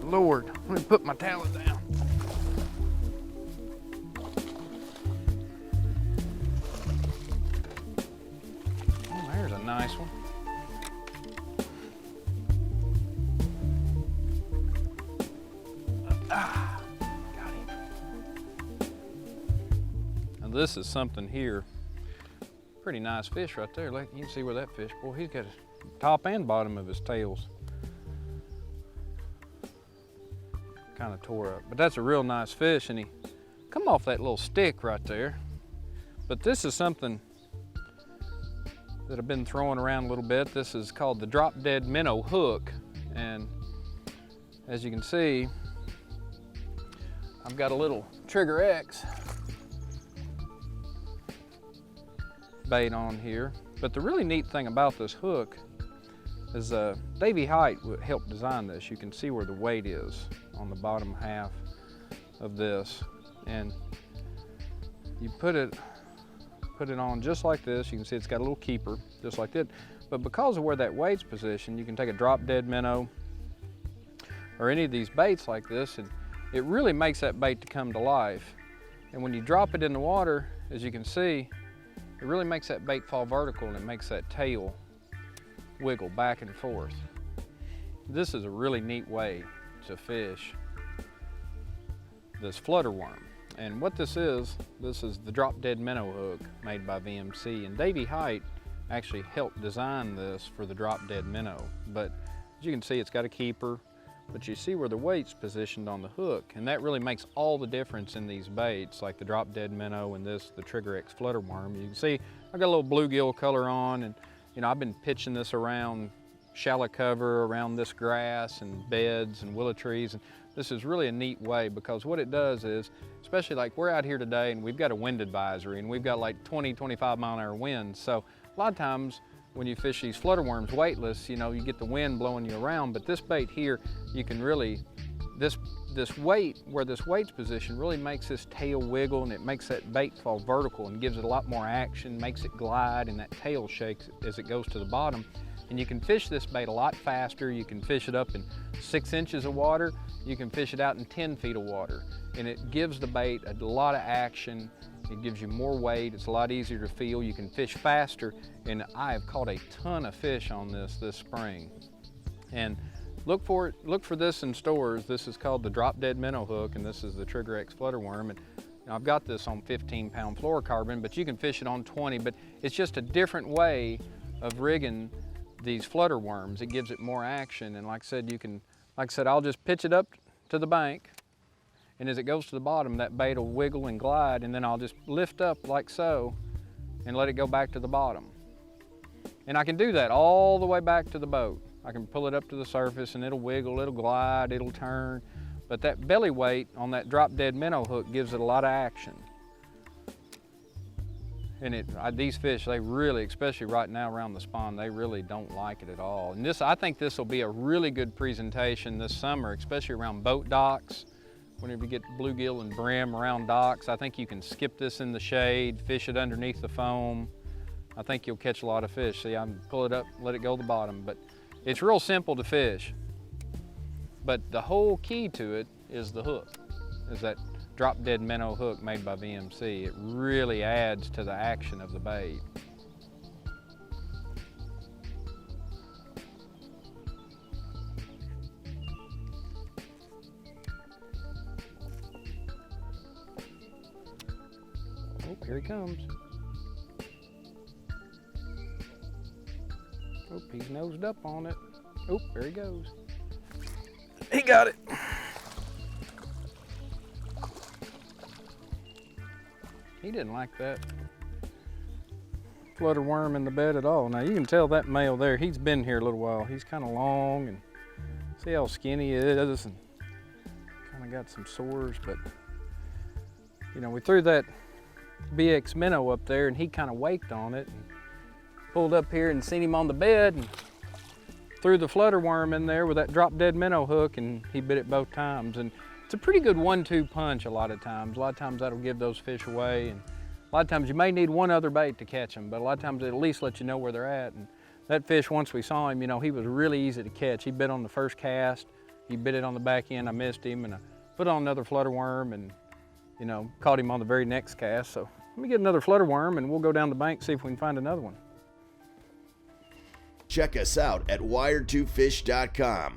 Lord. Let me put my talent down. Oh, there's a nice one. Got him. Now this is something here. Pretty nice fish right there. Like, you can see where that fish, boy, he's got a top and bottom of his tails kind of tore up. But that's a real nice fish, and he come off that little stick right there. But this is something that I've been throwing around a little bit. This is called the Drop Dead Minnow hook. And as you can see, I've got a little Trigger X bait on here. But the really neat thing about this hook is Davey Height helped design this. You can see where the weight is on the bottom half of this. And you put it on just like this. You can see it's got a little keeper, just like that. But because of where that weight's positioned, you can take a drop dead minnow or any of these baits like this, and it really makes that bait to come to life. And when you drop it in the water, as you can see, it really makes that bait fall vertical, and it makes that tail wiggle back and forth. This is a really neat way to fish this flutter worm. And what this is the Drop Dead Minnow hook made by VMC. And Davey Height actually helped design this for the Drop Dead Minnow. But as you can see, it's got a keeper, but you see where the weight's positioned on the hook. And that really makes all the difference in these baits, like the Drop Dead Minnow and the Trigger X Flutter Worm. You can see I've got a little bluegill color on, and you know, I've been pitching this around shallow cover, around this grass and beds and willow trees. And this is really a neat way, because what it does is, especially like we're out here today and we've got a wind advisory and we've got like 20, 25 mile an hour winds. So a lot of times when you fish these flutter worms weightless, you know, you get the wind blowing you around. But this bait here, you can really, this weight, where this weight's positioned, really makes this tail wiggle, and it makes that bait fall vertical and gives it a lot more action, makes it glide, and that tail shakes as it goes to the bottom. And you can fish this bait a lot faster. You can fish it up in 6 inches of water. You can fish it out in 10 feet of water. And it gives the bait a lot of action. It gives you more weight. It's a lot easier to feel. You can fish faster. And I have caught a ton of fish on this spring. And look for this in stores. This is called the Drop Dead Minnow hook, and this is the Trigger X Flutter Worm. And I've got this on 15-pound fluorocarbon, but you can fish it on 20. But it's just a different way of rigging these flutter worms. It gives it more action. And like I said, I'll just pitch it up to the bank, and as it goes to the bottom, that bait will wiggle and glide, and then I'll just lift up like so and let it go back to the bottom. And I can do that all the way back to the boat. I can pull it up to the surface and it'll wiggle, it'll glide, it'll turn. But that belly weight on that Drop Dead Minnow hook gives it a lot of action. And these fish, they really, especially right now around the spawn, they really don't like it at all. And I think this will be a really good presentation this summer, especially around boat docks. Whenever you get bluegill and brim around docks, I think you can skip this in the shade, fish it underneath the foam. I think you'll catch a lot of fish. See, I can pull it up, let it go to the bottom. But it's real simple to fish. But the whole key to it is the hook, is that Drop Dead Minnow hook made by VMC. It really adds to the action of the bait. Oh, here he comes. Oh, he's nosed up on it. Oh, there he goes. He got it. He didn't like that flutter worm in the bed at all. Now you can tell that male there, he's been here a little while. He's kind of long, and see how skinny he is, and kind of got some sores. But you know, we threw that BX Minnow up there, and he kind of waked on it and pulled up here and seen him on the bed and threw the flutter worm in there with that Drop Dead Minnow hook, and he bit it both times. And it's a pretty good 1-2 punch a lot of times. A lot of times that'll give those fish away, and a lot of times you may need one other bait to catch them, but a lot of times it'll at least let you know where they're at. And that fish, once we saw him, you know, he was really easy to catch. He bit on the first cast. he bit it on the back end. I missed him, and I put on another flutter worm, and you know, caught him on the very next cast. So let me get another flutter worm, and we'll go down the bank, see if we can find another one. Check us out at wired2fish.com.